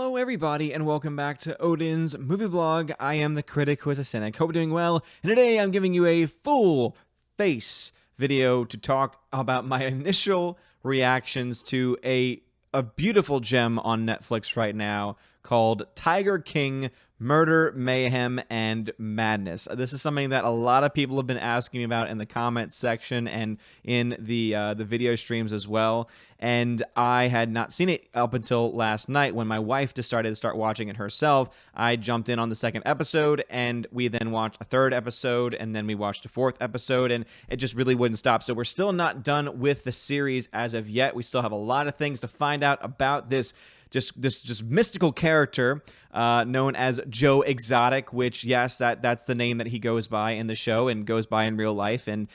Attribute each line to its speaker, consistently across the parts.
Speaker 1: Hello everybody and welcome back to Odin's movie blog. I am the critic who is a cynic. Hope you're doing well, and today I'm giving you a full face video to talk about my initial reactions to a beautiful gem on Netflix right now called Tiger King: Murder, Mayhem, and Madness. This is something that a lot of people have been asking me about in the comments section and in the video streams as well. And I had not seen it up until last night when my wife decided to start watching it herself. I jumped in on the second episode, and we then watched a third episode, and then we watched a fourth episode, and it just really wouldn't stop. So we're still not done with the series as of yet. We still have a lot of things to find out about this just mystical character known as Joe Exotic, which, yes, that's the name that he goes by in the show and goes by in real life. And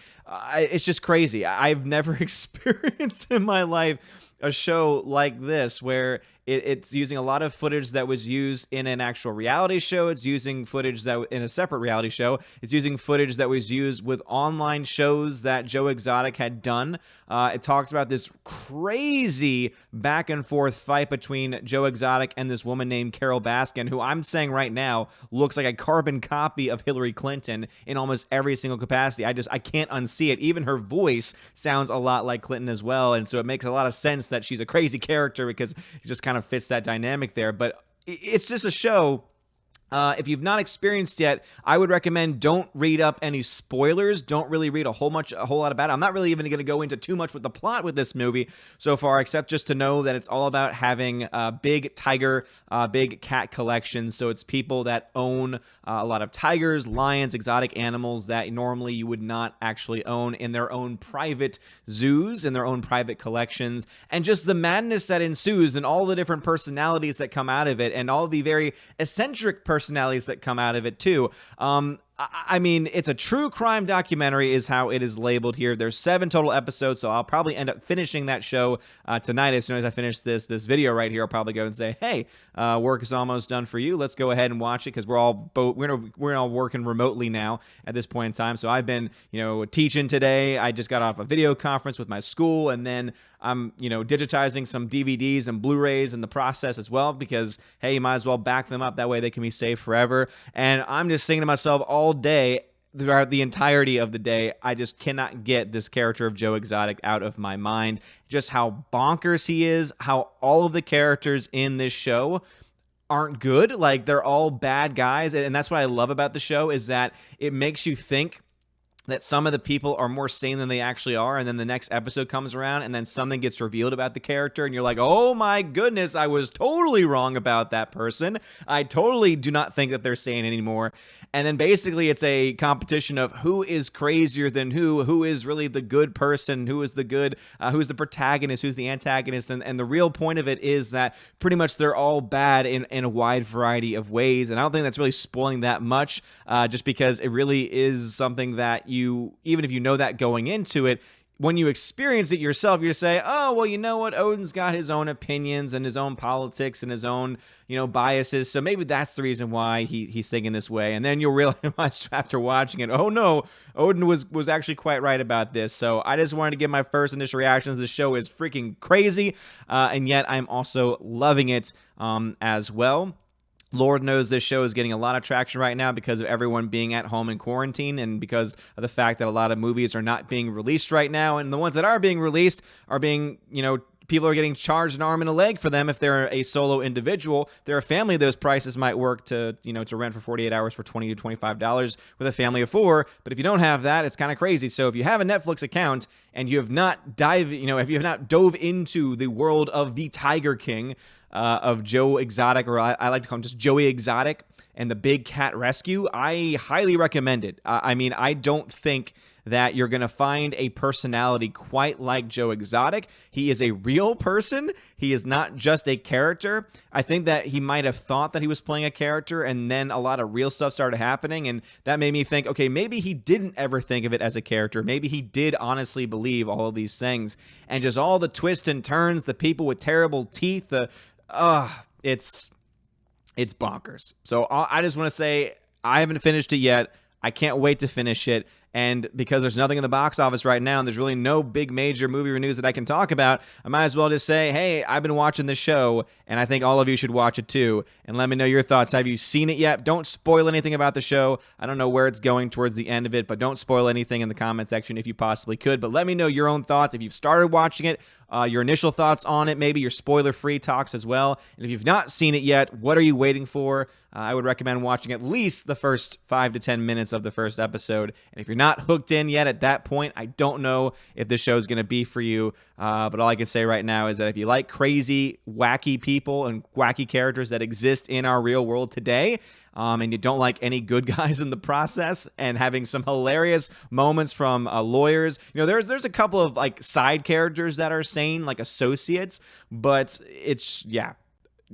Speaker 1: it's just crazy. I've never experienced in my life a show like this where it's using a lot of footage that was used in an actual reality show. It's using footage that in a separate reality show. It's using footage that was used with online shows that Joe Exotic had done. It talks about this crazy back and forth fight between Joe Exotic and this woman named Carol Baskin, who I'm saying right now looks like a carbon copy of Hillary Clinton in almost every single capacity. I can't unsee it. Even her voice sounds a lot like Clinton as well, and so it makes a lot of sense that she's a crazy character because it just kind of fits that dynamic there. But it's just a show. If you've not experienced yet, I would recommend don't read up any spoilers. Don't really read a whole lot about it. I'm not really even going to go into too much with the plot with this movie so far, except just to know that it's all about having big tiger, big cat collections. So it's people that own a lot of tigers, lions, exotic animals that normally you would not actually own in their own private zoos, in their own private collections, and just the madness that ensues and all the different personalities that come out of it and all the very eccentric personalities that come out of it too. I mean, it's a true crime documentary is how it is labeled here. There's 7 total episodes, so I'll probably end up finishing that show tonight. As soon as I finish this video right here, I'll probably go and say, hey, work is almost done for you. Let's go ahead and watch it, because we're all working remotely now at this point in time. So I've been, teaching today. I just got off a video conference with my school, and then I'm, digitizing some DVDs and Blu-rays in the process as well, because, hey, you might as well back them up. That way they can be saved forever. And I'm just thinking to myself all day, throughout the entirety of the day, I just cannot get this character of Joe Exotic out of my mind. Just how bonkers he is, how all of the characters in this show aren't good. Like, they're all bad guys. And that's what I love about the show, is that it makes you think that some of the people are more sane than they actually are, and then the next episode comes around, and then something gets revealed about the character, and you're like, oh my goodness, I was totally wrong about that person. I totally do not think that they're sane anymore. And then basically it's a competition of who is crazier than who is really the good person, who is the good, who's the protagonist, who's the antagonist, and the real point of it is that pretty much they're all bad in a wide variety of ways, and I don't think that's really spoiling that much, just because it really is something that even if you know that going into it, when you experience it yourself, you say, oh, well, you know what? Odin's got his own opinions and his own politics and his own, biases. So maybe that's the reason why he's thinking this way. And then you'll realize after watching it, oh no, Odin was actually quite right about this. So I just wanted to give my first initial reactions. The show is freaking crazy. And yet I'm also loving it as well. Lord knows this show is getting a lot of traction right now because of everyone being at home in quarantine, and because of the fact that a lot of movies are not being released right now, and the ones that are being released are being, people are getting charged an arm and a leg for them if they're a solo individual. If they're a family, those prices might work to rent for 48 hours for $20 to $25 with a family of 4. But if you don't have that, it's kind of crazy. So if you have a Netflix account and you have not if you have not dove into the world of the Tiger King, of Joe Exotic, or I like to call him just Joey Exotic, and the Big Cat Rescue, I highly recommend it. I mean, I don't think that you're going to find a personality quite like Joe Exotic. He is a real person. He is not just a character. I think that he might have thought that he was playing a character, and then a lot of real stuff started happening, and that made me think, okay, maybe he didn't ever think of it as a character. Maybe he did honestly believe all of these things, and just all the twists and turns, the people with terrible teeth, it's bonkers. So I just want to say, I haven't finished it yet. I can't wait to finish it. And because there's nothing in the box office right now, and there's really no big major movie news that I can talk about, I might as well just say, hey, I've been watching this show, and I think all of you should watch it too. And let me know your thoughts. Have you seen it yet? Don't spoil anything about the show. I don't know where it's going towards the end of it, but don't spoil anything in the comment section if you possibly could. But let me know your own thoughts. If you've started watching it, your initial thoughts on it, maybe your spoiler-free talks as well. And if you've not seen it yet, what are you waiting for? I would recommend watching at least the first 5 to 10 minutes of the first episode. And if you're not hooked in yet at that point, I don't know if this show is going to be for you. But all I can say right now is that if you like crazy, wacky people and wacky characters that exist in our real world today, and you don't like any good guys in the process, and having some hilarious moments from lawyers. There's a couple of like side characters that are sane, like associates, but it's, yeah,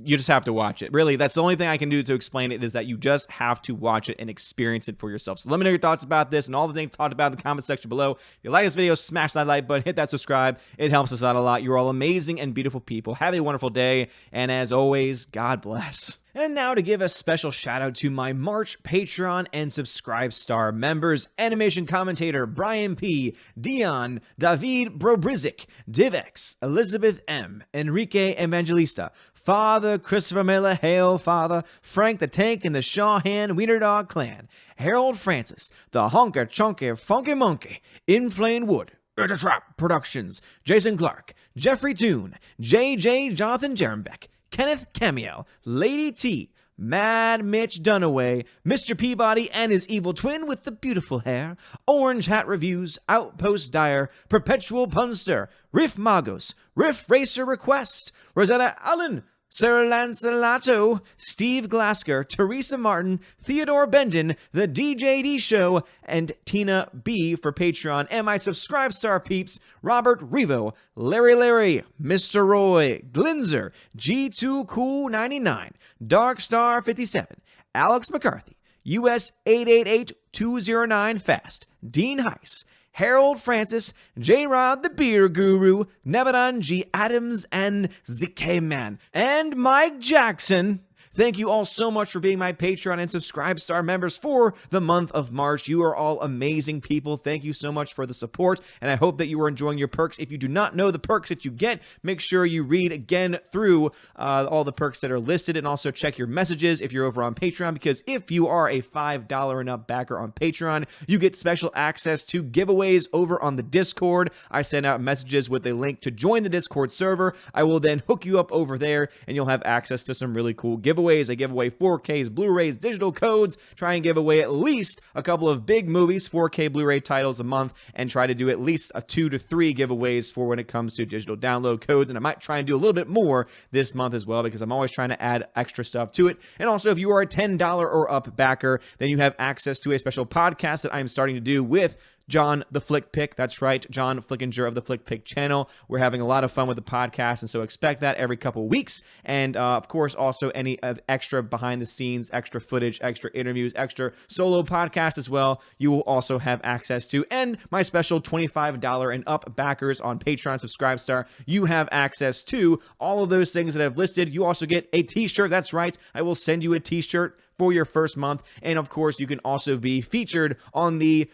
Speaker 1: you just have to watch it. Really, that's the only thing I can do to explain it, is that you just have to watch it and experience it for yourself. So let me know your thoughts about this and all the things talked about in the comment section below. If you like this video, smash that like button, hit that subscribe. It helps us out a lot. You're all amazing and beautiful people. Have a wonderful day, and as always, God bless. And now to give a special shout out to my March Patreon and Subscribe Star members: animation commentator Brian P., Dion, David Brobrizik, Divex, Elizabeth M., Enrique Evangelista, Father Christopher Miller, Hail Father, Frank the Tank and the Shawhan Wiener Dog Clan, Harold Francis, the Honker Chunker Funky Monkey, Inflamed Wood, Trap Productions, Jason Clark, Jeffrey Toon, JJ Jonathan Jerembeck, Kenneth Camiel, Lady T, Mad Mitch Dunaway, Mr. Peabody and his evil twin with the beautiful hair, Orange Hat Reviews, Outpost Dyer, Perpetual Punster, Riff Magos, Riff Racer Request, Rosetta Allen, Sir Lancelato, Steve Glasker, Teresa Martin, Theodore Bendon, The DJD Show, and Tina B for Patreon, and my Subscribe Star peeps: Robert Revo, Larry, Mr. Roy, Glinzer, G2 Cool 99, Dark Star 57, Alex McCarthy, US 888209 Fast, Dean Heiss, Harold Francis, J-Rod the Beer Guru, Nebadan G. Adams, and ZK Man, and Mike Jackson. Thank you all so much for being my Patreon and Subscribe Star members for the month of March. You are all amazing people. Thank you so much for the support, and I hope that you are enjoying your perks. If you do not know the perks that you get, make sure you read again through all the perks that are listed, and also check your messages if you're over on Patreon, because if you are a $5 and up backer on Patreon, you get special access to giveaways over on the Discord. I send out messages with a link to join the Discord server. I will then hook you up over there, and you'll have access to some really cool giveaways. I give away 4Ks, Blu-rays, digital codes, try and give away at least a couple of big movies, 4K Blu-ray titles a month, and try to do at least 2 to 3 giveaways for when it comes to digital download codes. And I might try and do a little bit more this month as well, because I'm always trying to add extra stuff to it. And also, if you are a $10 or up backer, then you have access to a special podcast that I'm starting to do with John the Flick Pick. That's right, John Flickinger of the Flick Pick channel. We're having a lot of fun with the podcast, and so expect that every couple weeks. And of course, also any extra behind the scenes, extra footage, extra interviews, extra solo podcasts as well, you will also have access to. And my special $25 and up backers on Patreon Subscribe Star, you have access to all of those things that I've listed. You also get a t-shirt. That's right, I will send you a t-shirt for your first month. And of course, you can also be featured on the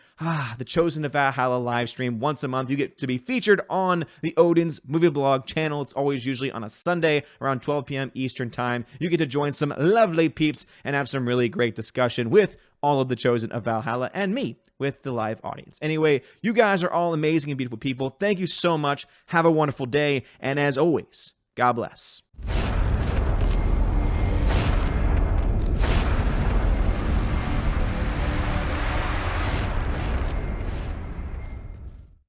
Speaker 1: Chosen to Valhalla live stream once a month. You get to be featured on the Odin's movie blog channel. It's always usually on a Sunday around 12 p.m. Eastern time. You get to join some lovely peeps and have some really great discussion with all of the Chosen of Valhalla and me with the live audience. Anyway, you guys are all amazing and beautiful people. Thank you so much. Have a wonderful day. And as always, God bless.